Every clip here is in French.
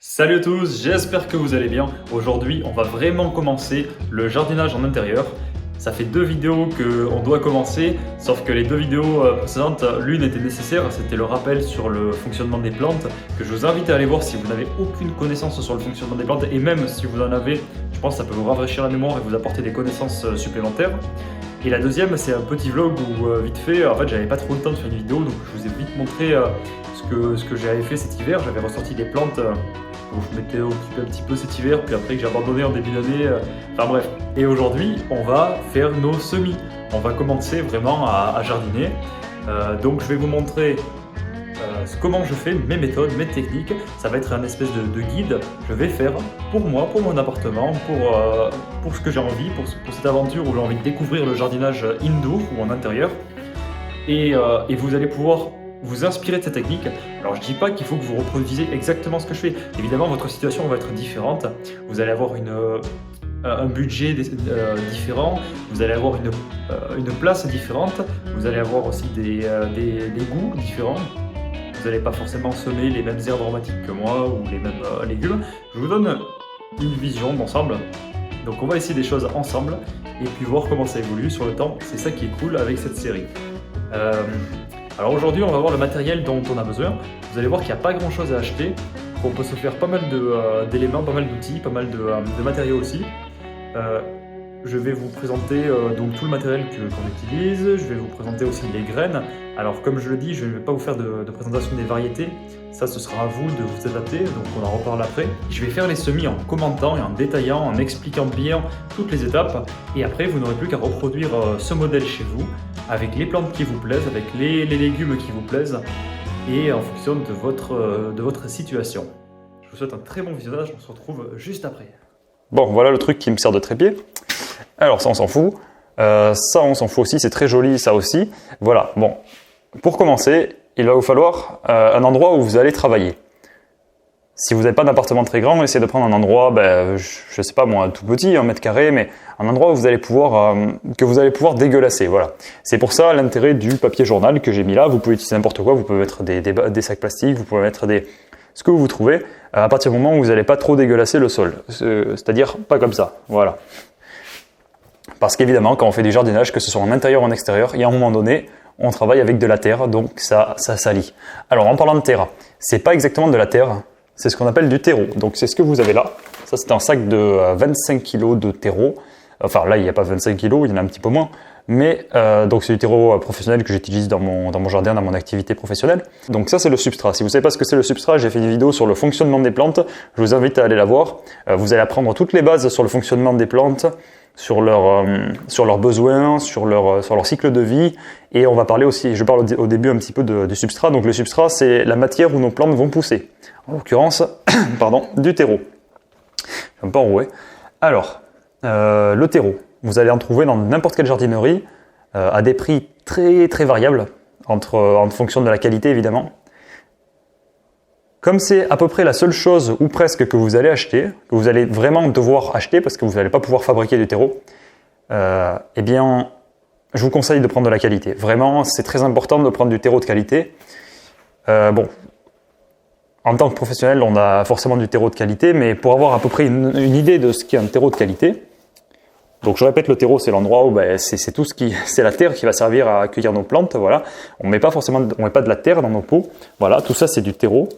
Salut à tous, j'espère que vous allez bien. Aujourd'hui, on va vraiment commencer le jardinage en intérieur. Ça fait 2 vidéos qu'on doit commencer, sauf que les 2 vidéos précédentes, l'une était nécessaire, c'était le rappel sur le fonctionnement des plantes, que je vous invite à aller voir si vous n'avez aucune connaissance sur le fonctionnement des plantes, et même si vous en avez, je pense que ça peut vous rafraîchir la mémoire et vous apporter des connaissances supplémentaires. Et la deuxième, c'est un petit vlog où vite fait, en fait j'avais pas trop le temps de faire une vidéo, donc je vous ai vite montré ce que j'avais fait cet hiver. J'avais ressorti des plantes dont je m'étais occupé un petit peu cet hiver, puis après que j'ai abandonné en début d'année, enfin bref. Et aujourd'hui, on va faire nos semis. On va commencer vraiment à jardiner. Donc je vais vous montrer comment je fais, mes méthodes, mes techniques. Ça va être un espèce de guide. Je vais faire pour moi, pour mon appartement, pour ce que j'ai envie, pour cette aventure où j'ai envie de découvrir le jardinage indoor ou en intérieur. Et vous allez pouvoir vous inspirer de cette technique. Alors je dis pas qu'il faut que vous reproduisiez exactement ce que je fais. Évidemment, votre situation va être différente. Vous allez avoir un budget différent, vous allez avoir une place différente, vous allez avoir aussi des goûts différents. Vous n'allez pas forcément semer les mêmes herbes aromatiques que moi ou les mêmes légumes. Je vous donne une vision d'ensemble. Donc on va essayer des choses ensemble et puis voir comment ça évolue sur le temps. C'est ça qui est cool avec cette série. Alors aujourd'hui, on va voir le matériel dont on a besoin. Vous allez voir qu'il n'y a pas grand chose à acheter, qu'on peut se faire pas mal d'éléments, pas mal d'outils, pas mal de matériaux aussi. Je vais vous présenter donc tout le matériel qu'on utilise. Je vais vous présenter aussi les graines. Alors comme je le dis, je ne vais pas vous faire de présentation des variétés. Ça, ce sera à vous de vous adapter, donc on en reparle après. Je vais faire les semis en commentant et en détaillant, en expliquant bien toutes les étapes. Et après, vous n'aurez plus qu'à reproduire ce modèle chez vous, avec les plantes qui vous plaisent, avec les légumes qui vous plaisent, et en fonction de votre situation. Je vous souhaite un très bon visionnage, on se retrouve juste après. Bon, voilà le truc qui me sert de trépied. Alors ça, on s'en fout. Ça, on s'en fout aussi, c'est très joli, ça aussi. Voilà, bon. Pour commencer, il va vous falloir un endroit où vous allez travailler. Si vous n'avez pas d'appartement très grand, essayez de prendre un endroit, je sais pas moi, tout petit, 1 mètre carré, mais un endroit où vous allez pouvoir, que vous allez pouvoir dégueulasser, voilà. C'est pour ça l'intérêt du papier journal que j'ai mis là. Vous pouvez utiliser n'importe quoi, vous pouvez mettre des sacs plastiques, vous pouvez mettre ce que vous trouvez, à partir du moment où vous n'allez pas trop dégueulasser le sol. C'est-à-dire pas comme ça, voilà. Parce qu'évidemment, quand on fait du jardinage, que ce soit en intérieur ou en extérieur, il y a un moment donné, on travaille avec de la terre, donc ça salit. Alors en parlant de terre, c'est pas exactement de la terre, c'est ce qu'on appelle du terreau. Donc c'est ce que vous avez là. Ça, c'est un sac de 25 kg de terreau. Enfin là, il n'y a pas 25 kg, il y en a un petit peu moins. Mais donc c'est du terreau professionnel que j'utilise dans mon jardin, dans mon activité professionnelle. Donc ça, c'est le substrat. Si vous ne savez pas ce que c'est le substrat, j'ai fait une vidéo sur le fonctionnement des plantes. Je vous invite à aller la voir. Vous allez apprendre toutes les bases sur le fonctionnement des plantes, sur leurs besoins, sur leur cycle de vie. Et on va parler aussi, je parle au début un petit peu du substrat. Donc le substrat, c'est la matière où nos plantes vont pousser. En l'occurrence, pardon, du terreau. Je vais un peu enroué. Alors, le terreau, vous allez en trouver dans n'importe quelle jardinerie, à des prix très très variables, en fonction de la qualité évidemment. Comme c'est à peu près la seule chose, ou presque, que vous allez acheter, que vous allez vraiment devoir acheter, parce que vous n'allez pas pouvoir fabriquer du terreau, eh bien, je vous conseille de prendre de la qualité. Vraiment, c'est très important de prendre du terreau de qualité. Bon, en tant que professionnel, on a forcément du terreau de qualité, mais pour avoir à peu près une idée de ce qu'est un terreau de qualité, donc je répète, le terreau, c'est l'endroit où c'est tout c'est la terre qui va servir à accueillir nos plantes, voilà. On met pas de la terre dans nos pots, voilà, tout ça c'est du terreau.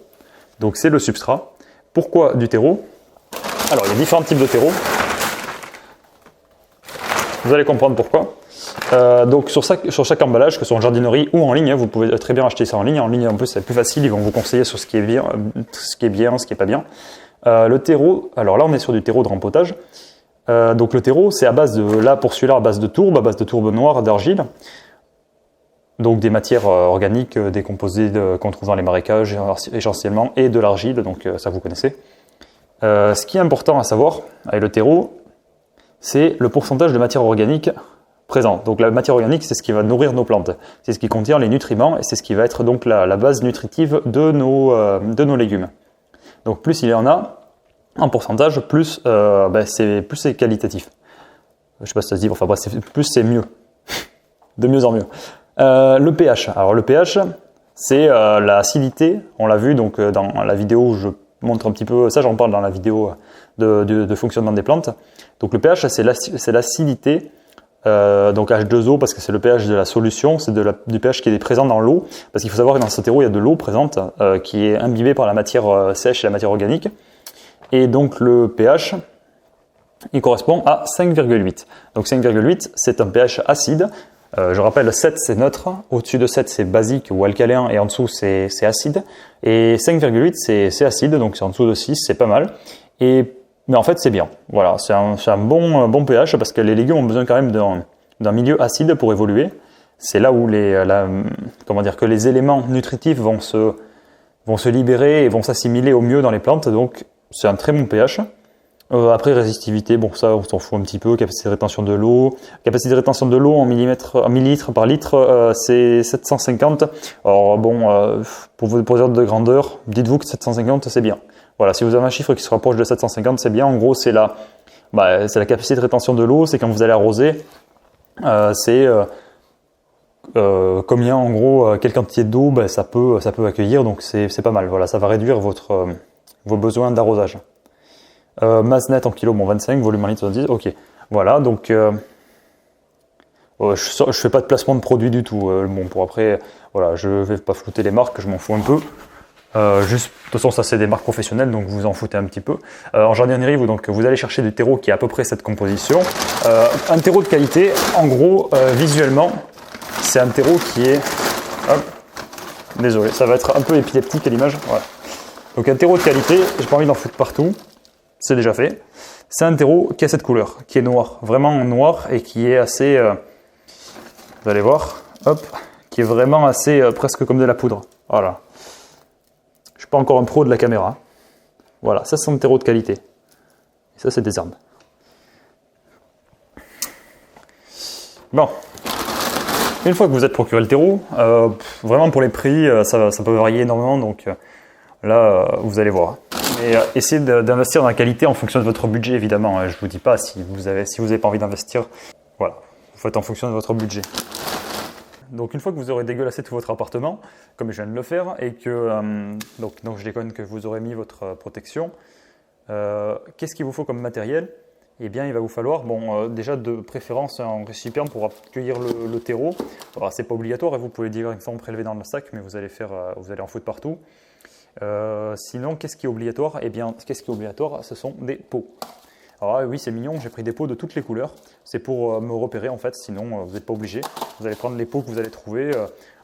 Donc c'est le substrat. Pourquoi du terreau? Alors il y a différents types de terreau. Vous allez comprendre pourquoi. Donc sur chaque emballage, que ce soit en jardinerie ou en ligne, vous pouvez très bien acheter ça en ligne. En ligne en plus c'est plus facile, ils vont vous conseiller sur ce qui est bien, ce qui est pas bien. Le terreau, alors là on est sur du terreau de rempotage. Donc le terreau c'est à base à base de tourbe noire, d'argile. Donc des matières organiques décomposées qu'on trouve dans les marécages essentiellement, et de l'argile, donc ça vous connaissez. Ce qui est important à savoir avec le terreau, c'est le pourcentage de matière organique présent. Donc la matière organique, c'est ce qui va nourrir nos plantes, c'est ce qui contient les nutriments et c'est ce qui va être donc la base nutritive de nos légumes. Donc plus il y en a en pourcentage, plus c'est qualitatif. Je sais pas si ça se dit, enfin bref, plus c'est mieux, de mieux en mieux. Le pH. Alors le pH, c'est l'acidité. On l'a vu donc dans la vidéo où je montre un petit peu, ça j'en parle dans la vidéo de fonctionnement des plantes. Donc le pH, c'est l'acidité, donc H2O parce que c'est le pH de la solution, c'est du pH qui est présent dans l'eau, parce qu'il faut savoir que dans ce terreau il y a de l'eau présente qui est imbibée par la matière sèche et la matière organique. Et donc le pH, il correspond à 5,8. Donc 5,8, c'est un pH acide. Je rappelle, 7 c'est neutre, au-dessus de 7 c'est basique ou alcalin et en dessous c'est acide. Et 5,8 c'est acide, donc c'est en dessous de 6, c'est pas mal. Mais en fait c'est bien, voilà, c'est un bon pH parce que les légumes ont besoin quand même d'un milieu acide pour évoluer. C'est là où que les éléments nutritifs vont se libérer et vont s'assimiler au mieux dans les plantes, donc c'est un très bon pH. Après, résistivité, bon ça on s'en fout un petit peu, capacité de rétention de l'eau. Capacité de rétention de l'eau en millilitres par litre, c'est 750. Alors bon, pour vos ordres de grandeur, dites-vous que 750 c'est bien. Voilà, si vous avez un chiffre qui se rapproche de 750, c'est bien. En gros, c'est la capacité de rétention de l'eau, c'est quand vous allez arroser, c'est combien en gros, quelle quantité d'eau ça peut accueillir, donc c'est pas mal. Voilà, ça va réduire vos besoins d'arrosage. Masse nette en kilo, bon 25, volume en litre 10, ok. Voilà, donc je fais pas de placement de produit du tout. Bon, pour après, voilà, je vais pas flouter les marques, je m'en fous un peu. De toute façon, ça c'est des marques professionnelles, donc vous en foutez un petit peu. En jardinerie, vous allez chercher du terreau qui a à peu près cette composition. Un terreau de qualité, en gros, visuellement, c'est un terreau qui est... Hop, désolé, ça va être un peu épileptique à l'image. Voilà. Donc un terreau de qualité, j'ai pas envie d'en foutre partout. C'est déjà fait. C'est un terreau qui a cette couleur, qui est noir, vraiment noir et qui est assez, vous allez voir, hop, qui est vraiment assez presque comme de la poudre. Voilà. Je suis pas encore un pro de la caméra. Voilà, ça c'est un terreau de qualité. Et ça c'est des herbes. Bon, une fois que vous êtes procuré le terreau, vraiment pour les prix, ça peut varier énormément, donc là vous allez voir. Et essayez d'investir dans la qualité en fonction de votre budget, évidemment. Je ne vous dis pas si vous n'avez pas envie d'investir. Voilà, vous faites en fonction de votre budget. Donc une fois que vous aurez dégueulassé tout votre appartement, comme je viens de le faire, et que donc je déconne que vous aurez mis votre protection, qu'est-ce qu'il vous faut comme matériel? Eh bien, il va vous falloir, déjà de préférence un récipient pour accueillir le terreau. Alors, c'est pas obligatoire, et vous pouvez directement prélever dans le sac, mais vous allez en foutre partout. Sinon, qu'est-ce qui est obligatoire? Eh bien, qu'est-ce qui est obligatoire? Ce sont des pots. Alors oui, c'est mignon, j'ai pris des pots de toutes les couleurs. C'est pour me repérer en fait, sinon vous n'êtes pas obligé. Vous allez prendre les pots que vous allez trouver.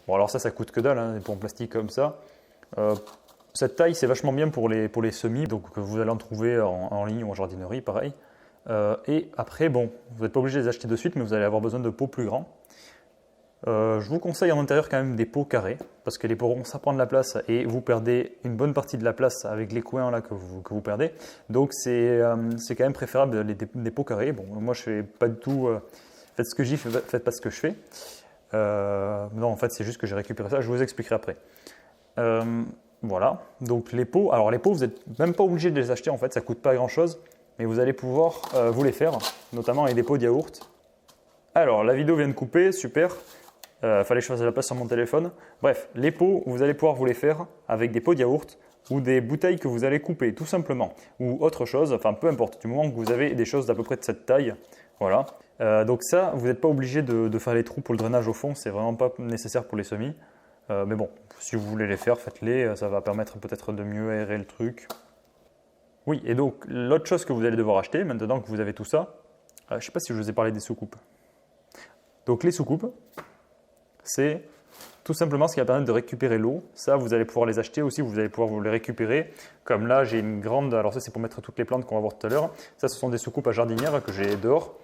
Bon, alors ça coûte que dalle, hein, des pots en plastique comme ça. Cette taille, c'est vachement bien pour les semis, donc vous allez en trouver en ligne ou en jardinerie, pareil. Et après, bon, vous n'êtes pas obligé de les acheter de suite, mais vous allez avoir besoin de pots plus grands. Je vous conseille en intérieur quand même des pots carrés, parce que les pots ronds ça prend de la place et vous perdez une bonne partie de la place avec les coins là que vous perdez. Donc c'est quand même préférable des pots carrés. Bon, moi je fais pas du tout, faites ce que je dis, faites pas ce que je fais. Non, en fait c'est juste que j'ai récupéré ça, je vous expliquerai après. Voilà, donc les pots, alors les pots vous n'êtes même pas obligé de les acheter en fait, ça coûte pas grand chose, mais vous allez pouvoir vous les faire, notamment avec des pots de yaourt. Alors la vidéo vient de couper, super. Fallait que je fasse de la place sur mon téléphone. Bref, les pots, vous allez pouvoir vous les faire avec des pots de yaourt ou des bouteilles que vous allez couper, tout simplement. Ou autre chose, enfin peu importe, du moment que vous avez des choses d'à peu près de cette taille. Voilà. Donc ça, vous n'êtes pas obligé de faire les trous pour le drainage au fond, c'est vraiment pas nécessaire pour les semis. Mais bon, si vous voulez les faire, faites-les, ça va permettre peut-être de mieux aérer le truc. Oui, et donc l'autre chose que vous allez devoir acheter, maintenant que vous avez tout ça, je ne sais pas si je vous ai parlé des soucoupes. Donc les soucoupes, c'est tout simplement ce qui va permettre de récupérer l'eau. Ça, vous allez pouvoir les acheter aussi, vous allez pouvoir vous les récupérer. Comme là, j'ai une grande, alors ça c'est pour mettre toutes les plantes qu'on va voir tout à l'heure. Ça, ce sont des soucoupes à jardinière que j'ai dehors.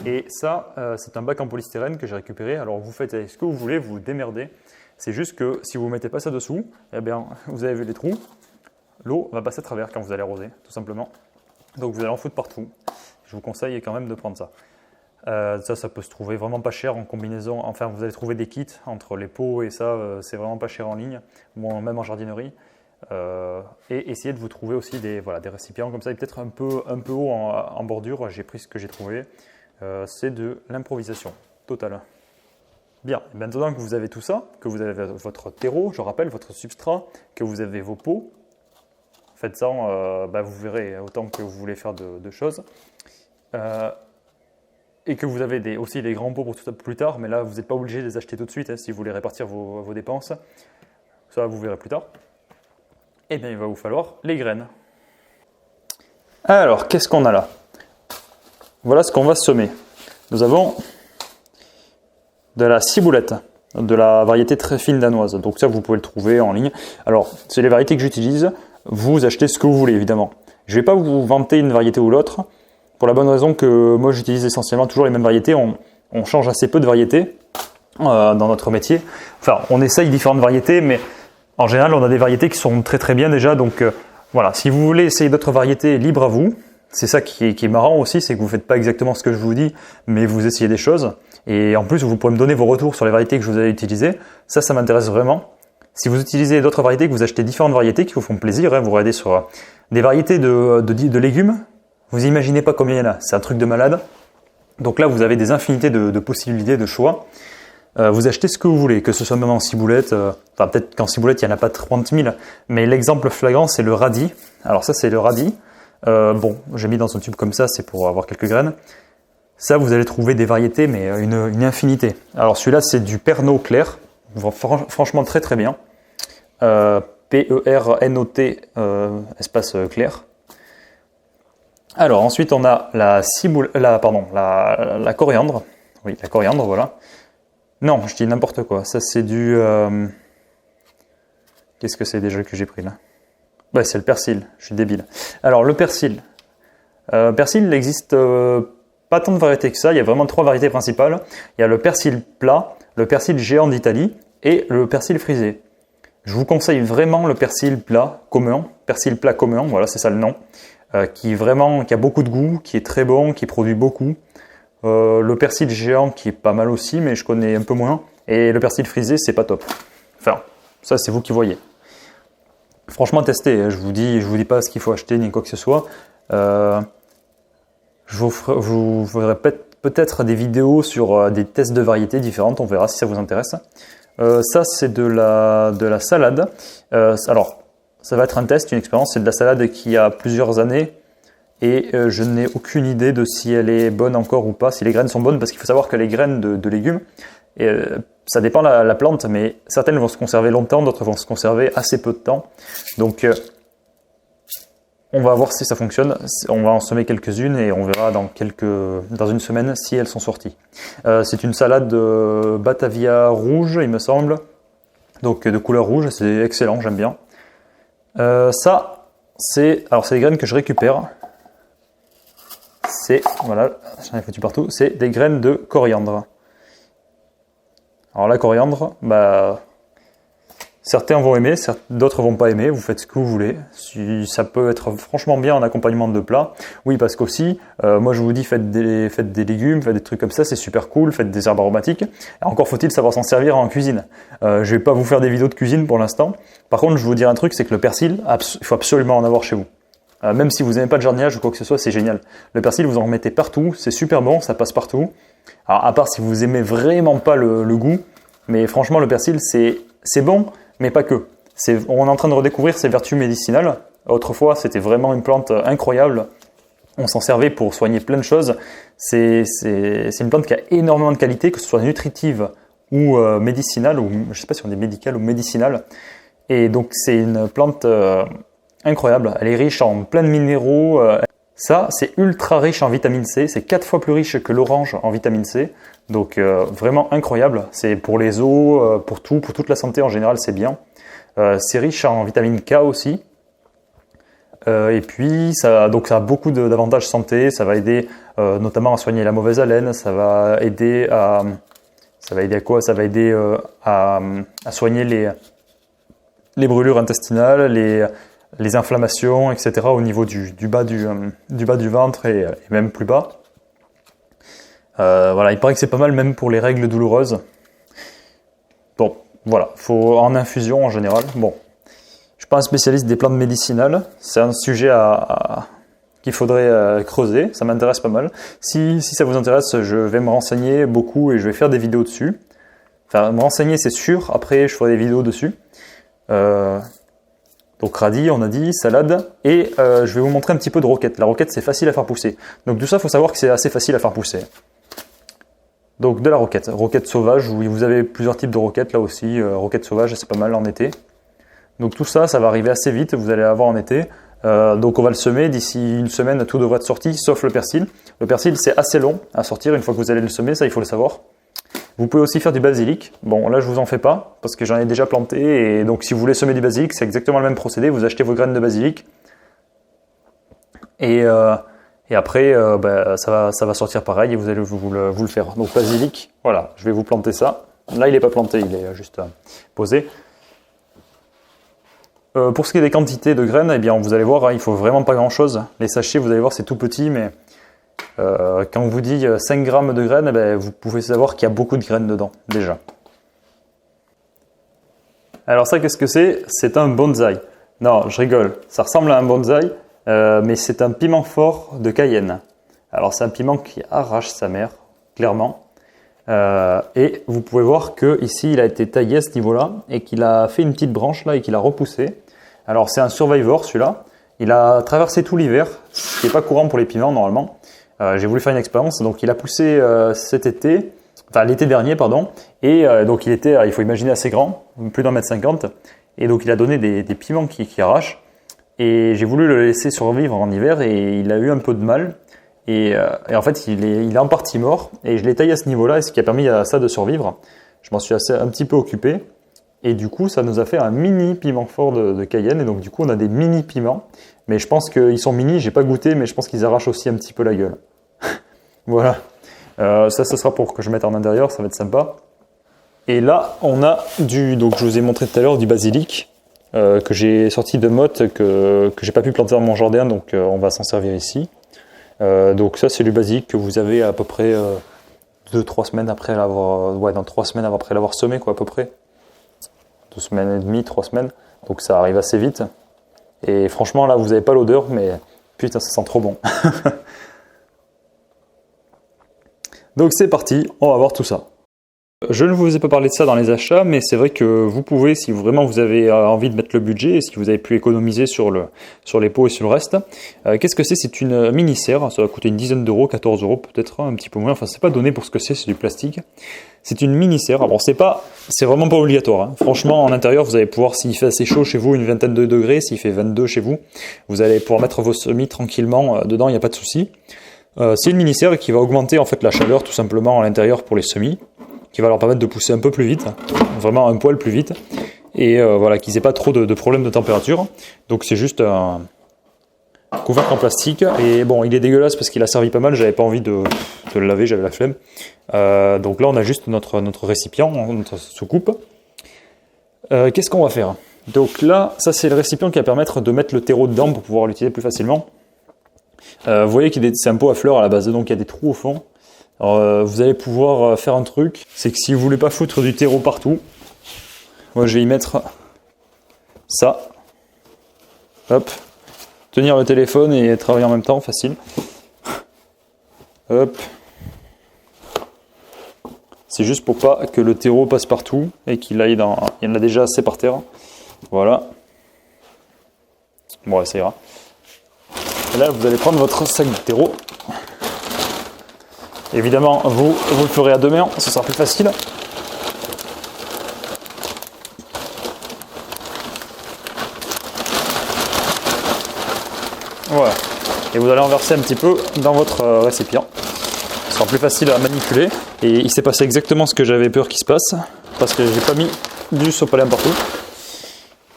Et ça, c'est un bac en polystyrène que j'ai récupéré. Alors vous faites ce que vous voulez, vous vous démerdez. C'est juste que si vous ne mettez pas ça dessous, eh bien, vous avez vu les trous, l'eau va passer à travers quand vous allez arroser, tout simplement. Donc vous allez en foutre partout. Je vous conseille quand même de prendre ça. Ça peut se trouver vraiment pas cher en combinaison. Enfin, vous allez trouver des kits entre les pots et ça, c'est vraiment pas cher en ligne, bon, même en jardinerie. Et essayez de vous trouver aussi des récipients comme ça, et peut-être un peu haut en bordure. J'ai pris ce que j'ai trouvé. C'est de l'improvisation totale. Bien, maintenant que vous avez tout ça, que vous avez votre terreau, je rappelle, votre substrat, que vous avez vos pots, Faites-en, vous verrez autant que vous voulez faire de choses. Et que vous avez aussi des grands pots pour tout ça plus tard, mais là vous n'êtes pas obligé de les acheter tout de suite si vous voulez répartir vos dépenses. Ça vous verrez plus tard. Et bien il va vous falloir les graines. Alors qu'est-ce qu'on a là? Voilà ce qu'on va semer. Nous avons de la ciboulette, de la variété très fine danoise. Donc ça vous pouvez le trouver en ligne. Alors c'est les variétés que j'utilise. Vous achetez ce que vous voulez évidemment. Je ne vais pas vous vanter une variété ou l'autre. Pour la bonne raison que moi j'utilise essentiellement toujours les mêmes variétés, on change assez peu de variétés dans notre métier. Enfin, on essaye différentes variétés, mais en général on a des variétés qui sont très très bien déjà. Donc voilà, si vous voulez essayer d'autres variétés, libre à vous. C'est ça qui est marrant aussi, c'est que vous ne faites pas exactement ce que je vous dis, mais vous essayez des choses. Et en plus, vous pourrez me donner vos retours sur les variétés que je vous ai utilisées. Ça m'intéresse vraiment. Si vous utilisez d'autres variétés, que vous achetez différentes variétés qui vous font plaisir, vous regardez sur des variétés de légumes, vous imaginez pas combien il y en a, c'est un truc de malade. Donc là, vous avez des infinités de possibilités, de choix. Vous achetez ce que vous voulez, que ce soit même en ciboulette, peut-être qu'en ciboulette, il n'y en a pas 30 000, mais l'exemple flagrant, c'est le radis. Alors ça, c'est le radis. J'ai mis dans un tube comme ça, c'est pour avoir quelques graines. Ça, vous allez trouver des variétés, mais une infinité. Alors celui-là, c'est du Pernot clair, franchement très très bien. P-E-R-N-O-T espace clair. Alors ensuite on a la coriandre. Oui, la coriandre, voilà. Non, je dis n'importe quoi. Ça c'est du... Qu'est-ce que c'est déjà que j'ai pris là? C'est le persil, je suis débile. Alors le persil. Persil, il existe pas tant de variétés que ça. Il y a vraiment 3 variétés principales. Il y a le persil plat, le persil géant d'Italie et le persil frisé. Je vous conseille vraiment le persil plat commun, voilà, c'est ça le nom. Qui a beaucoup de goût, qui est très bon, qui produit beaucoup. Le persil géant qui est pas mal aussi, mais je connais un peu moins. Et le persil frisé, c'est pas top. Enfin, ça c'est vous qui voyez. Franchement, testez. Je vous dis pas ce qu'il faut acheter ni quoi que ce soit. Je vous ferai peut-être des vidéos sur des tests de variétés différentes. On verra si ça vous intéresse. Ça c'est de la salade. Alors. Ça va être un test, une expérience, c'est de la salade qui a plusieurs années et je n'ai aucune idée de si elle est bonne encore ou pas, si les graines sont bonnes, parce qu'il faut savoir que les graines de légumes, ça dépend de la plante, mais certaines vont se conserver longtemps, d'autres vont se conserver assez peu de temps. Donc on va voir si ça fonctionne, on va en semer quelques-unes et on verra dans une semaine si elles sont sorties. C'est une salade de Batavia rouge, il me semble, donc de couleur rouge, c'est excellent, j'aime bien. C'est des graines que je récupère. Voilà, j'en ai foutu partout. C'est des graines de coriandre. Alors la coriandre, certains vont aimer, d'autres vont pas aimer. Vous faites ce que vous voulez. Ça peut être franchement bien en accompagnement de plat. Oui, parce qu'aussi, moi je vous dis, faites des légumes, faites des trucs comme ça, c'est super cool. Faites des herbes aromatiques. Encore faut-il savoir s'en servir en cuisine. Je vais pas vous faire des vidéos de cuisine pour l'instant. Par contre, je vais vous dire un truc, c'est que le persil, il faut absolument en avoir chez vous. Même si vous n'aimez pas de jardinage ou quoi que ce soit, c'est génial. Le persil, vous en remettez partout, c'est super bon, ça passe partout. Alors, à part si vous aimez vraiment pas le goût, mais franchement, le persil, c'est bon, mais pas que. On est en train de redécouvrir ses vertus médicinales. Autrefois, c'était vraiment une plante incroyable. On s'en servait pour soigner plein de choses. C'est une plante qui a énormément de qualités, que ce soit nutritive ou médicinale, ou je ne sais pas si on dit médicale ou médicinale. Et donc, c'est une plante incroyable. Elle est riche en plein de minéraux. Ça, c'est ultra riche en vitamine C. C'est 4 fois plus riche que l'orange en vitamine C. Donc, vraiment incroyable. C'est pour les os, pour toute la santé en général, c'est bien. C'est riche en vitamine K aussi. Et puis, ça a beaucoup d'avantages santé. Ça va aider notamment à soigner la mauvaise haleine. Ça va aider à quoi? Ça va aider à soigner les brûlures intestinales, les inflammations, etc. au niveau du bas du ventre et même plus bas. Voilà, il paraît que c'est pas mal même pour les règles douloureuses. Bon, voilà, faut en infusion en général. Bon, je suis pas un spécialiste des plantes médicinales. C'est un sujet qu'il faudrait creuser. Ça m'intéresse pas mal. Si ça vous intéresse, je vais me renseigner beaucoup et je vais faire des vidéos dessus. Enfin, me renseigner, c'est sûr. Après, je ferai des vidéos dessus. Donc radis, on a dit, salade, et je vais vous montrer un petit peu de roquette. La roquette, c'est facile à faire pousser. Donc tout ça, il faut savoir que c'est assez facile à faire pousser. Donc de la roquette, roquette sauvage, où vous avez plusieurs types de roquettes là aussi. Roquette sauvage, c'est pas mal en été. Donc tout ça, ça va arriver assez vite, vous allez l'avoir en été. Donc on va le semer, d'ici une semaine, tout devrait être sorti, sauf le persil. Le persil, c'est assez long à sortir une fois que vous allez le semer, ça il faut le savoir. Vous pouvez aussi faire du basilic. Bon, là je vous en fais pas, parce que j'en ai déjà planté, et donc si vous voulez semer du basilic, c'est exactement le même procédé, vous achetez vos graines de basilic, et après ça va sortir pareil, et vous allez vous le faire. Donc basilic, voilà, je vais vous planter ça. Là il n'est pas planté, il est juste posé. Pour ce qui est des quantités de graines, eh bien, vous allez voir, hein, il faut vraiment pas grand chose. Les sachets, vous allez voir, c'est tout petit, mais quand on vous dit 5 grammes de graines, eh bien, vous pouvez savoir qu'il y a beaucoup de graines dedans, déjà. Alors ça, qu'est-ce que c'est? C'est un bonsaï. Non, je rigole, ça ressemble à un bonsaï, mais c'est un piment fort de Cayenne. Alors c'est un piment qui arrache sa mère, clairement. Et vous pouvez voir que ici il a été taillé à ce niveau-là et qu'il a fait une petite branche là et qu'il a repoussé. Alors c'est un survivor celui-là. Il a traversé tout l'hiver, ce qui n'est pas courant pour les piments normalement. J'ai voulu faire une expérience, donc il a poussé cet été, enfin l'été dernier pardon, et donc il était, il faut imaginer assez grand, plus d'1,50 m, et donc il a donné des piments qui arrachent. Et j'ai voulu le laisser survivre en hiver et il a eu un peu de mal. Et en fait, il est en partie mort et je l'ai taillé à ce niveau-là, et ce qui a permis à ça de survivre. Je m'en suis un petit peu occupé et du coup, ça nous a fait un mini piment fort de Cayenne, et donc du coup, on a des mini piments. Mais je pense qu'ils sont mini, j'ai pas goûté, mais je pense qu'ils arrachent aussi un petit peu la gueule. Voilà. Ça sera pour que je mette en intérieur, ça va être sympa. Et là, on a donc je vous ai montré tout à l'heure du basilic que j'ai sorti de motte, que j'ai pas pu planter dans mon jardin, donc on va s'en servir ici. Donc ça c'est du basilic que vous avez à peu près 2-3 semaines après l'avoir, dans 3 semaines après l'avoir semé quoi à peu près. 2 semaines et demie, 3 semaines, donc ça arrive assez vite. Et franchement là vous n'avez pas l'odeur, mais putain ça sent trop bon. Donc c'est parti, on va voir tout ça. Je ne vous ai pas parlé de ça dans les achats, mais c'est vrai que vous pouvez, si vraiment vous avez envie de mettre le budget, et si vous avez pu économiser sur les pots et sur le reste, qu'est-ce que c'est? C'est une mini-serre, ça va coûter une dizaine d'euros, 14 euros peut-être, un petit peu moins, enfin c'est pas donné pour ce que c'est du plastique. C'est une mini-serre, alors c'est vraiment pas obligatoire, hein. Franchement en intérieur vous allez pouvoir, s'il fait assez chaud chez vous, une vingtaine de degrés, s'il fait 22 chez vous, vous allez pouvoir mettre vos semis tranquillement dedans, il n'y a pas de souci. C'est une mini-serre qui va augmenter en fait la chaleur tout simplement à l'intérieur pour les semis, qui va leur permettre de pousser un peu plus vite, vraiment un poil plus vite, et voilà, qu'ils n'aient pas trop de problèmes de température. Donc c'est juste un couvercle en plastique, et bon, il est dégueulasse parce qu'il a servi pas mal, j'avais pas envie de le laver, j'avais la flemme. Donc là on a juste notre récipient, notre soucoupe. Qu'est-ce qu'on va faire? Donc là, ça c'est le récipient qui va permettre de mettre le terreau dedans pour pouvoir l'utiliser plus facilement. Vous voyez que c'est un pot à fleurs à la base, donc il y a des trous au fond. Alors, vous allez pouvoir faire un truc, c'est que si vous voulez pas foutre du terreau partout, moi je vais y mettre ça. Hop, tenir le téléphone et travailler en même temps, facile. Hop. C'est juste pour pas que le terreau passe partout et qu'il aille dans... Il y en a déjà assez par terre. Voilà. Bon, ça ira. Et là, vous allez prendre votre sac de terreau. Évidemment, vous le ferez à deux mains, ce sera plus facile. Voilà. Et vous allez en verser un petit peu dans votre récipient. Ce sera plus facile à manipuler. Et il s'est passé exactement ce que j'avais peur qu'il se passe, parce que j'ai pas mis du sopalin partout.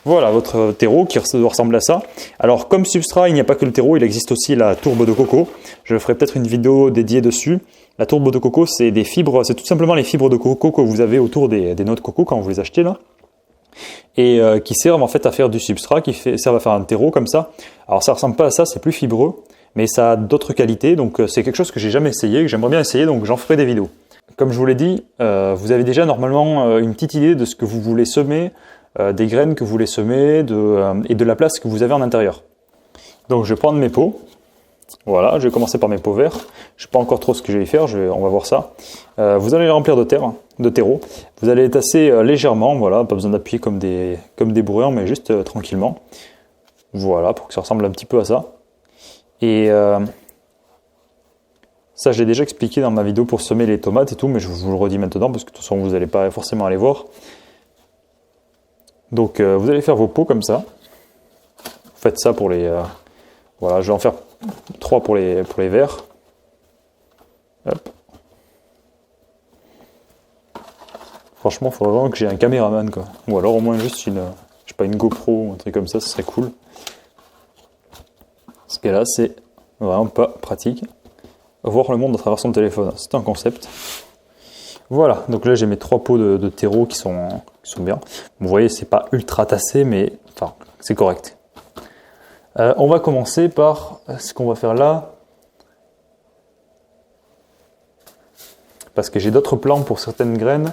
Voilà votre terreau qui doit ressembler à ça. Alors comme substrat, il n'y a pas que le terreau, il existe aussi la tourbe de coco. Je ferai peut-être une vidéo dédiée dessus. La tourbe de coco, c'est des fibres, c'est tout simplement les fibres de coco que vous avez autour des noix de coco quand vous les achetez là. Et qui servent en fait à faire du substrat, servent à faire un terreau comme ça. Alors ça ressemble pas à ça, c'est plus fibreux, mais ça a d'autres qualités. Donc c'est quelque chose que j'ai jamais essayé, que j'aimerais bien essayer, donc j'en ferai des vidéos. Comme je vous l'ai dit, vous avez déjà normalement une petite idée de ce que vous voulez semer, des graines que vous voulez semer et de la place que vous avez en intérieur. Donc je vais prendre mes pots, Voilà, je vais commencer par mes pots verts. Je ne sais pas encore trop ce que je vais y faire, on va voir ça. Vous allez les remplir de terreau. Vous allez les tasser légèrement, voilà, pas besoin d'appuyer comme des bourrins, mais juste tranquillement. Voilà, pour que ça ressemble un petit peu à ça. Et ça, je l'ai déjà expliqué dans ma vidéo pour semer les tomates et tout, mais je vous le redis maintenant parce que de toute façon, vous n'allez pas forcément aller voir. Donc, vous allez faire vos pots comme ça. Vous faites ça pour les... voilà, je vais en faire 3 pour les verts. Hop. Franchement, il faudrait vraiment que j'ai un caméraman, quoi. Ou alors au moins juste je sais pas, une GoPro ou un truc comme ça, ce serait cool. Parce que là, c'est vraiment pas pratique. Voir le monde à travers son téléphone, c'est un concept. Voilà, donc là j'ai mes 3 pots de terreau qui sont bien. Vous voyez, c'est pas ultra tassé, mais enfin, c'est correct. On va commencer par ce qu'on va faire là. Parce que j'ai d'autres plans pour certaines graines.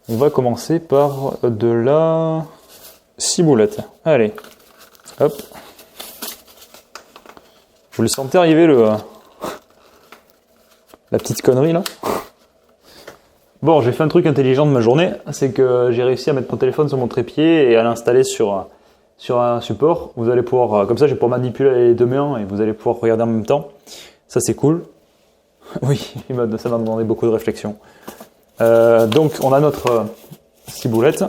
On va commencer par de la ciboulette. Allez, hop. Vous le sentez arriver la petite connerie là? Bon, j'ai fait un truc intelligent de ma journée, c'est que j'ai réussi à mettre mon téléphone sur mon trépied et à l'installer sur un support. Vous allez pouvoir, comme ça, je vais pouvoir manipuler les deux mains et vous allez pouvoir regarder en même temps. Ça, c'est cool. Oui, ça m'a demandé beaucoup de réflexion. Donc, on a notre ciboulette.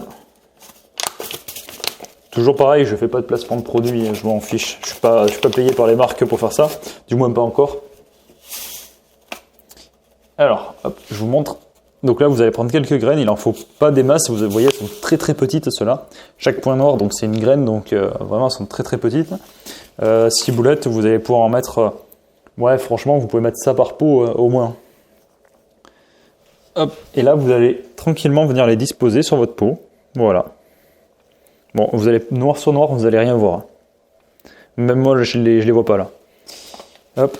Toujours pareil, je ne fais pas de placement de produit, je m'en fiche. Je ne suis pas payé par les marques pour faire ça, du moins pas encore. Alors, hop, je vous montre. Donc là, vous allez prendre quelques graines, il n'en faut pas des masses, vous voyez, elles sont très très petites ceux-là. Chaque point noir, donc c'est une graine, donc vraiment elles sont très très petites. Ciboulette, vous allez pouvoir en mettre, ouais franchement, vous pouvez mettre ça par pot au moins. Hop, et là vous allez tranquillement venir les disposer sur votre pot, voilà. Bon, vous allez noir sur noir, vous n'allez rien voir. Même moi, je les vois pas là. Hop.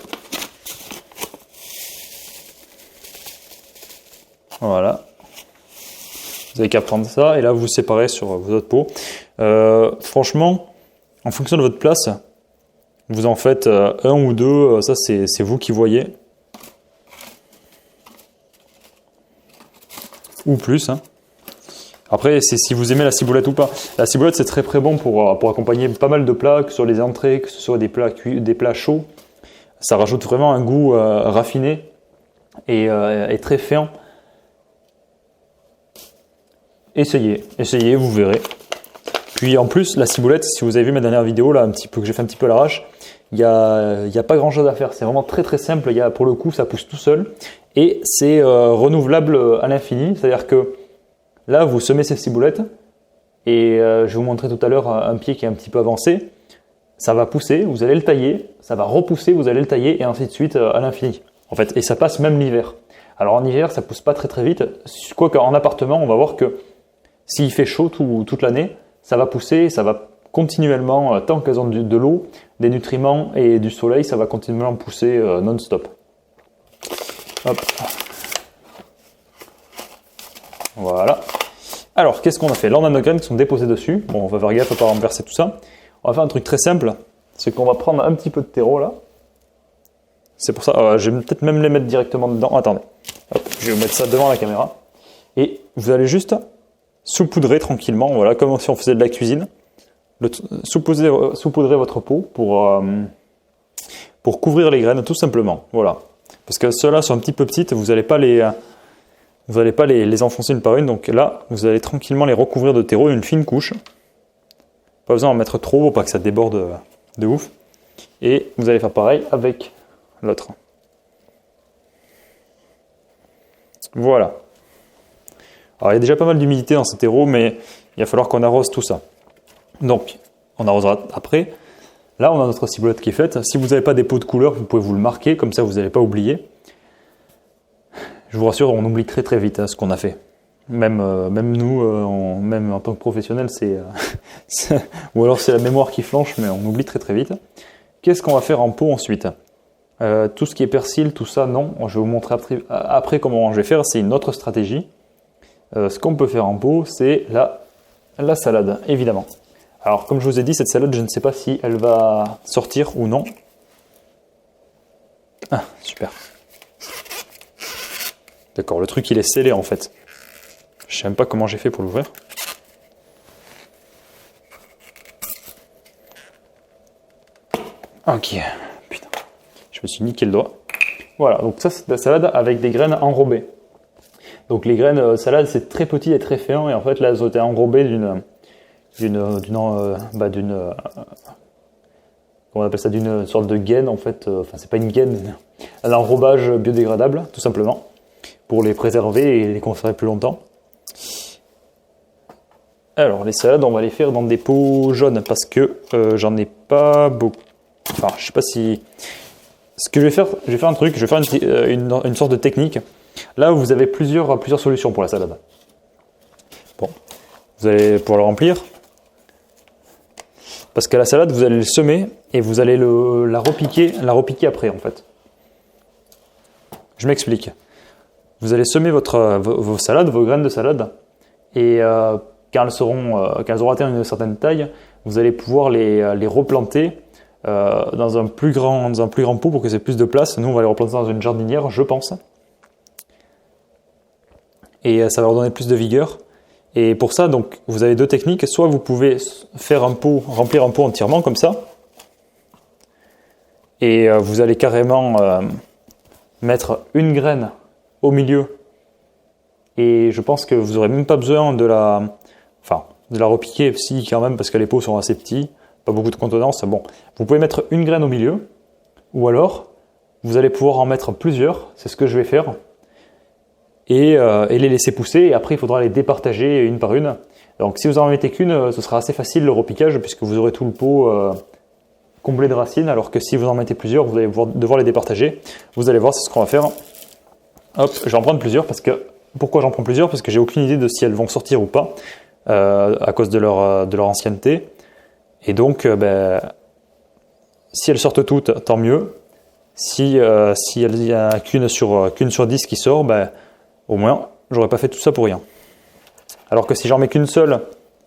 Voilà. Vous avez qu'à prendre ça et là vous séparez sur vos autres pots. Franchement, en fonction de votre place, vous en faites un ou deux, ça c'est vous qui voyez. Ou plus. Hein. Après, c'est si vous aimez la ciboulette ou pas. La ciboulette c'est très très bon pour accompagner pas mal de plats, que ce soit les entrées, que ce soit des plats chauds. Ça rajoute vraiment un goût raffiné et très fin. Essayez, vous verrez. Puis en plus, la ciboulette, si vous avez vu ma dernière vidéo, là, que j'ai fait un petit peu à l'arrache, il y a pas grand chose à faire. C'est vraiment très très simple. Pour le coup, ça pousse tout seul. Et c'est renouvelable à l'infini. C'est-à-dire que là, vous semez ces ciboulettes. Et je vais vous montrer tout à l'heure un pied qui est un petit peu avancé. Ça va pousser, vous allez le tailler. Ça va repousser, vous allez le tailler. Et ainsi de suite à l'infini. En fait, et ça passe même l'hiver. Alors en hiver, ça pousse pas très très vite. Quoique en appartement, on va voir que s'il fait chaud toute l'année, ça va pousser, ça va continuellement, tant qu'elles ont de l'eau, des nutriments et du soleil, ça va continuellement pousser non-stop. Hop. Voilà. Alors, qu'est-ce qu'on a fait? Là, on a nos graines qui sont déposées dessus. Bon, on va faire gaffe à ne pas renverser tout ça. On va faire un truc très simple, c'est qu'on va prendre un petit peu de terreau là. C'est pour ça, je vais peut-être même les mettre directement dedans. Attendez, hop, je vais vous mettre ça devant la caméra. Et vous allez juste saupoudrer tranquillement, voilà, comme si on faisait de la cuisine. Saupoudrer votre pot pour couvrir les graines, tout simplement. Voilà. Parce que ceux-là sont un petit peu petites, vous n'allez pas les enfoncer une par une. Donc là, vous allez tranquillement les recouvrir de terreau, une fine couche. Pas besoin d'en mettre trop pour pas que ça déborde de ouf. Et vous allez faire pareil avec l'autre. Voilà. Alors il y a déjà pas mal d'humidité dans ce terreau, mais il va falloir qu'on arrose tout ça. Donc, on arrosera après. Là, on a notre ciboulette qui est faite. Si vous n'avez pas des pots de couleur, vous pouvez vous le marquer, comme ça vous n'allez pas oublier. Je vous rassure, on oublie très très vite ce qu'on a fait. Même nous, même en tant que professionnel, ou alors c'est la mémoire qui flanche, mais on oublie très très vite. Qu'est-ce qu'on va faire en pot ensuite? Tout ce qui est persil, tout ça, non. Je vais vous montrer après comment je vais faire. C'est une autre stratégie. Ce qu'on peut faire en pot, c'est la salade, évidemment. Alors, comme je vous ai dit, cette salade, je ne sais pas si elle va sortir ou non. Ah, super. D'accord, le truc il est scellé en fait. Je sais même pas comment j'ai fait pour l'ouvrir. Ok, putain, je me suis niqué le doigt. Voilà, donc ça c'est de la salade avec des graines enrobées. Donc les graines salade c'est très petit et très fin et en fait là elles ont été enrobées comment on appelle ça, d'une sorte de gaine en fait. Enfin c'est pas une gaine, un enrobage biodégradable tout simplement pour les préserver et les conserver plus longtemps. Alors les salades on va les faire dans des pots jaunes parce que j'en ai pas beaucoup. Enfin je sais pas si... Ce que je vais faire un truc, je vais faire une sorte de technique. Là, vous avez plusieurs solutions pour la salade. Bon, vous allez pouvoir le remplir. Parce que la salade, vous allez le semer et vous allez la repiquer après, en fait. Je m'explique. Vous allez semer vos salades, vos graines de salade, et quand elles auront atteint une certaine taille, vous allez pouvoir les replanter dans un plus grand pot pour que c'est plus de place. Nous, on va les replanter dans une jardinière, je pense. Et ça va leur donner plus de vigueur. Et pour ça, donc, vous avez deux techniques. Soit vous pouvez faire remplir un pot entièrement comme ça. Et vous allez carrément mettre une graine au milieu. Et je pense que vous n'aurez même pas besoin de la repiquer, si quand même, parce que les pots sont assez petits. Pas beaucoup de contenance. Bon, vous pouvez mettre une graine au milieu, ou alors vous allez pouvoir en mettre plusieurs. C'est ce que je vais faire, et les laisser pousser. Et après, il faudra les départager une par une. Donc, si vous en mettez qu'une, ce sera assez facile le repiquage puisque vous aurez tout le pot comblé de racines. Alors que si vous en mettez plusieurs, vous allez devoir les départager. Vous allez voir, c'est ce qu'on va faire. Hop, je vais en prendre plusieurs pourquoi j'en prends plusieurs? Parce que j'ai aucune idée de si elles vont sortir ou pas à cause de leur ancienneté. Et donc, si elles sortent toutes, tant mieux. Si il n'y a qu'une sur 10 qui sort, au moins, j'aurais pas fait tout ça pour rien. Alors que si j'en mets qu'une seule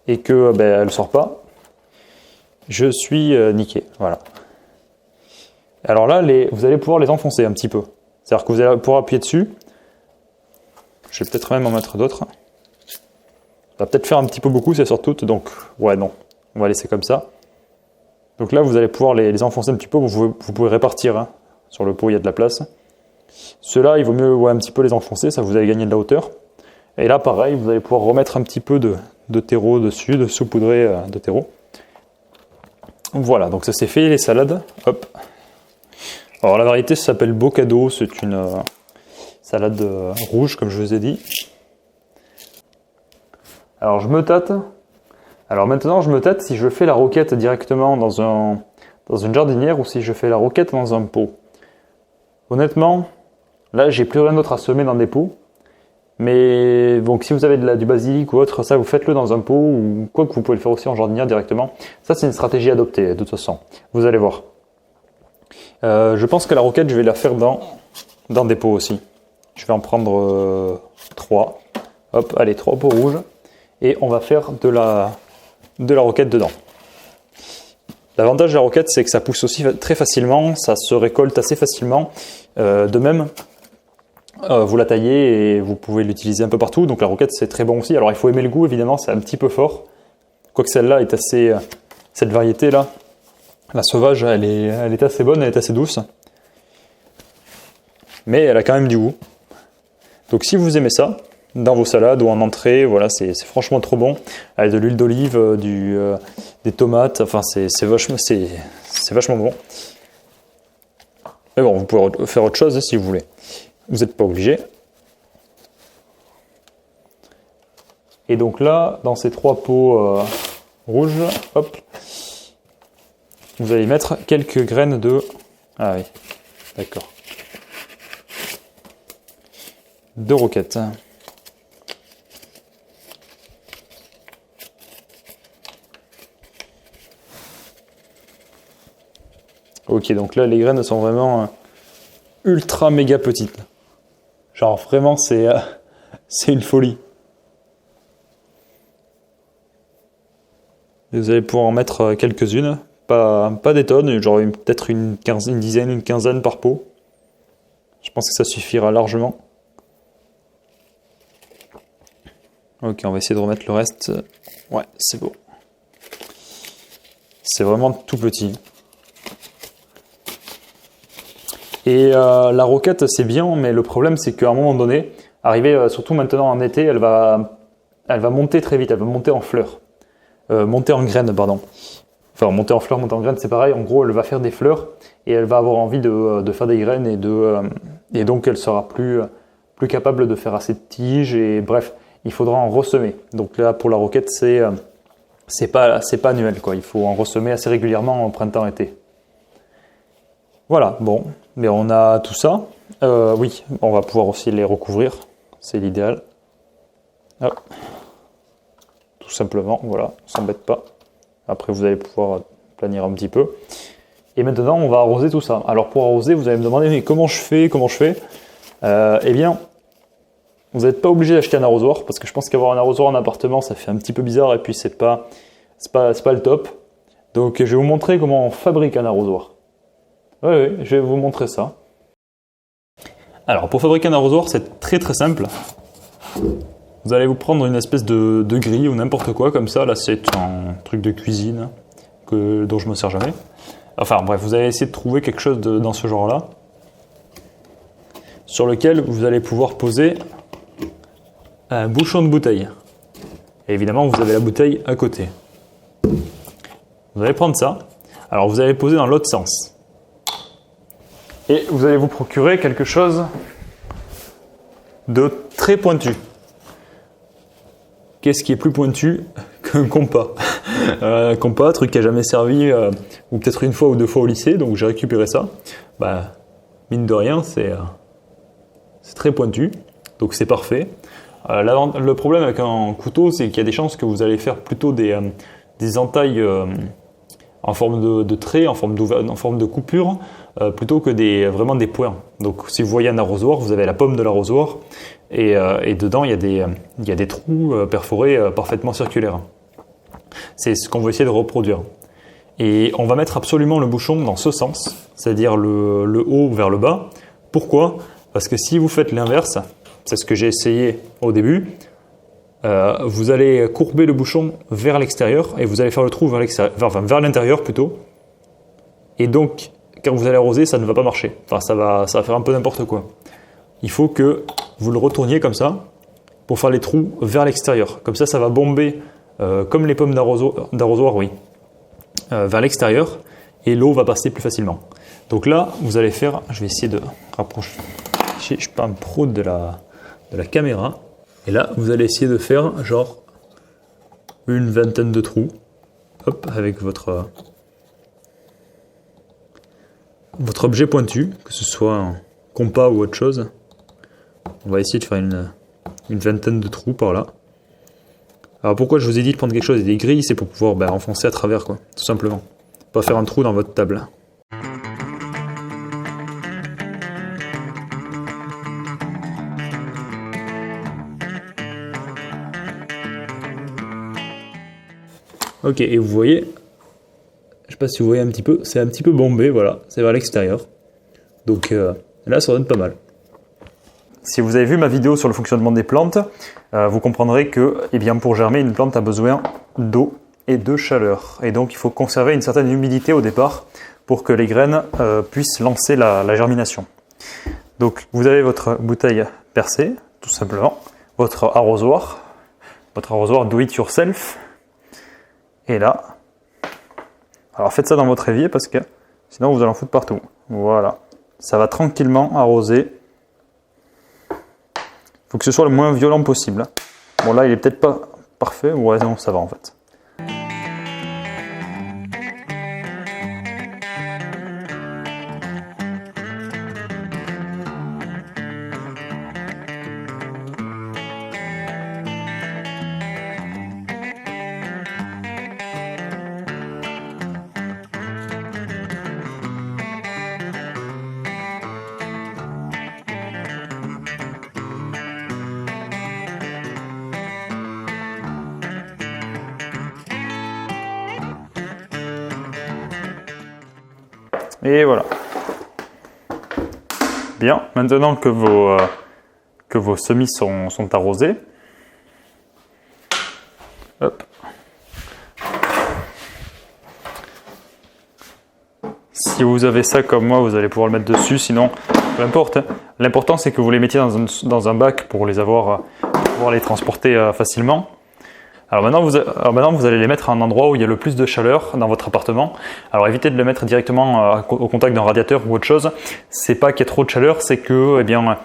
et que elle ne sort pas, je suis niqué. Voilà. Alors là, vous allez pouvoir les enfoncer un petit peu. C'est-à-dire que vous allez pouvoir appuyer dessus. Je vais peut-être même en mettre d'autres. Ça va peut-être faire un petit peu beaucoup si elles sortent toutes. Donc, ouais, non. On va laisser comme ça. Donc là, vous allez pouvoir les enfoncer un petit peu. Vous pouvez répartir. Hein. Sur le pot, il y a de la place. Ceux-là, il vaut mieux un petit peu les enfoncer. Ça vous allez gagner de la hauteur. Et là, pareil, vous allez pouvoir remettre un petit peu de terreau dessus, de saupoudrer de terreau. Voilà, donc ça c'est fait, les salades. Hop. Alors la variété, ça s'appelle Bocado. C'est une salade rouge, comme je vous ai dit. Alors je me tâte. Alors maintenant, je me tâte si je fais la roquette directement dans une jardinière ou si je fais la roquette dans un pot. Honnêtement, là, j'ai plus rien d'autre à semer dans des pots. Mais donc, si vous avez du basilic ou autre, ça, vous faites-le dans un pot ou quoi que vous pouvez le faire aussi en jardinière directement. Ça, c'est une stratégie adoptée, de toute façon. Vous allez voir. Je pense que la roquette, je vais la faire dans des pots aussi. Je vais en prendre 3. Hop, allez, 3 pots rouges. Et on va faire de la roquette dedans. L'avantage de la roquette, c'est que ça pousse aussi très facilement, ça se récolte assez facilement. De même, vous la taillez et vous pouvez l'utiliser un peu partout. Donc la roquette, c'est très bon aussi. Alors il faut aimer le goût, évidemment, c'est un petit peu fort. Quoique celle-là est assez... Cette variété-là, la sauvage, elle est assez bonne, elle est assez douce. Mais elle a quand même du goût. Donc si vous aimez ça, dans vos salades ou en entrée, voilà, c'est franchement trop bon. Avec de l'huile d'olive, des tomates, enfin c'est vachement bon. Mais bon, vous pouvez faire autre chose si vous voulez. Vous n'êtes pas obligé. Et donc là, dans ces 3 pots rouges, hop, vous allez mettre quelques graines de... Ah oui, d'accord. De roquette. Ok, donc là, les graines sont vraiment ultra méga petites. Genre vraiment, c'est une folie. Et vous allez pouvoir en mettre quelques-unes, pas des tonnes, genre peut-être une quinzaine par pot. Je pense que ça suffira largement. Ok, on va essayer de remettre le reste. Ouais, c'est bon. C'est vraiment tout petit. Et la roquette, c'est bien, mais le problème, c'est qu'à un moment donné, arrivé, surtout maintenant en été, elle va monter très vite, elle va monter en fleurs. Monter en graines, pardon. Enfin, monter en fleurs, monter en graines, c'est pareil. En gros, elle va faire des fleurs et elle va avoir envie de faire des graines et donc elle sera plus capable de faire assez de tiges et bref, il faudra en ressemer. Donc là, pour la roquette, c'est pas annuel, quoi. Il faut en ressemer assez régulièrement en printemps-été. Voilà, bon, mais on a tout ça. Oui, on va pouvoir aussi les recouvrir, c'est l'idéal. Hop. Tout simplement, voilà, on s'embête pas. Après, vous allez pouvoir planir un petit peu. Et maintenant, on va arroser tout ça. Alors, pour arroser, vous allez me demander, mais comment je fais Eh bien, vous n'êtes pas obligé d'acheter un arrosoir, parce que je pense qu'avoir un arrosoir en appartement, ça fait un petit peu bizarre, et puis c'est pas le top. Donc, je vais vous montrer comment on fabrique un arrosoir. Oui, je vais vous montrer ça. Alors, pour fabriquer un arrosoir, c'est très très simple. Vous allez vous prendre une espèce de grille ou n'importe quoi comme ça. Là, c'est un truc de cuisine dont je me sers jamais. Enfin bref, vous allez essayer de trouver quelque chose dans ce genre-là sur lequel vous allez pouvoir poser un bouchon de bouteille. Et évidemment, vous avez la bouteille à côté. Vous allez prendre ça. Alors, vous allez poser dans l'autre sens. Et vous allez vous procurer quelque chose de très pointu. Qu'est-ce qui est plus pointu qu'un compas? Compas, truc qui n'a jamais servi, ou peut-être une fois ou deux fois au lycée, donc j'ai récupéré ça. Bah, mine de rien, c'est très pointu, donc c'est parfait. Le problème avec un couteau, c'est qu'il y a des chances que vous allez faire plutôt des entailles en forme de trait, en forme de coupure, plutôt que vraiment des points. Donc si vous voyez un arrosoir, vous avez la pomme de l'arrosoir, et dedans il y a des trous perforés parfaitement circulaires. C'est ce qu'on veut essayer de reproduire. Et on va mettre absolument le bouchon dans ce sens, c'est-à-dire le haut vers le bas. Pourquoi? Parce que si vous faites l'inverse, c'est ce que j'ai essayé au début, vous allez courber le bouchon vers l'extérieur et vous allez faire le trou vers l'intérieur plutôt. Et donc, quand vous allez arroser, ça ne va pas marcher. Enfin, ça va faire un peu n'importe quoi. Il faut que vous le retourniez comme ça pour faire les trous vers l'extérieur. Comme ça va bomber comme les pommes d'arrosoir, oui, vers l'extérieur et l'eau va passer plus facilement. Donc là, vous allez faire, je vais essayer de rapprocher. Je ne suis pas un pro de la caméra. Et là, vous allez essayer de faire genre une vingtaine de trous, hop, avec votre objet pointu, que ce soit un compas ou autre chose. On va essayer de faire une vingtaine de trous par là. Alors pourquoi je vous ai dit de prendre quelque chose et des grilles, c'est pour pouvoir enfoncer à travers, quoi, tout simplement. Pas faire un trou dans votre table. Ok, et vous voyez, je ne sais pas si vous voyez un petit peu, c'est un petit peu bombé, voilà, c'est vers l'extérieur. Donc là, ça donne pas mal. Si vous avez vu ma vidéo sur le fonctionnement des plantes, vous comprendrez que pour germer, une plante a besoin d'eau et de chaleur. Et donc, il faut conserver une certaine humidité au départ pour que les graines puissent lancer la germination. Donc, vous avez votre bouteille percée, tout simplement, votre arrosoir do it yourself. Et là, alors faites ça dans votre évier parce que sinon vous allez en foutre partout. Voilà, ça va tranquillement arroser. Il faut que ce soit le moins violent possible. Bon là, il est peut-être pas parfait. Ouais, non, ça va en fait. Et voilà. Bien, maintenant que vos semis sont arrosés, hop. Si vous avez ça comme moi, vous allez pouvoir le mettre dessus, sinon peu importe. Hein. L'important c'est que vous les mettiez dans un bac pour pouvoir les transporter facilement. Alors maintenant, vous allez les mettre à un endroit où il y a le plus de chaleur dans votre appartement. Alors évitez de le mettre directement au contact d'un radiateur ou autre chose. C'est pas qu'il y ait trop de chaleur, c'est que eh bien,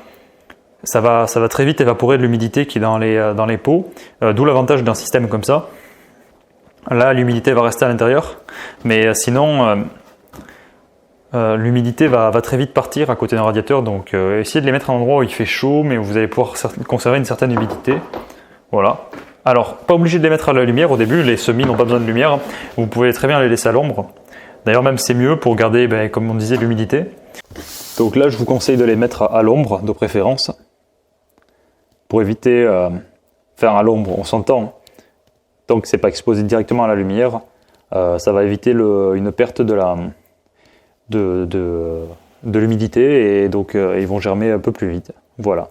ça va très vite évaporer de l'humidité qui est dans les pots. D'où l'avantage d'un système comme ça. Là, l'humidité va rester à l'intérieur, mais sinon, l'humidité va très vite partir à côté d'un radiateur. Donc essayez de les mettre à un endroit où il fait chaud, mais où vous allez pouvoir conserver une certaine humidité. Voilà. Alors, pas obligé de les mettre à la lumière au début, les semis n'ont pas besoin de lumière, vous pouvez très bien les laisser à l'ombre. D'ailleurs même c'est mieux pour garder, comme on disait, l'humidité. Donc là je vous conseille de les mettre à l'ombre de préférence, pour éviter, à l'ombre on s'entend, tant que c'est pas exposé directement à la lumière, ça va éviter une perte de l'humidité et donc ils vont germer un peu plus vite. Voilà.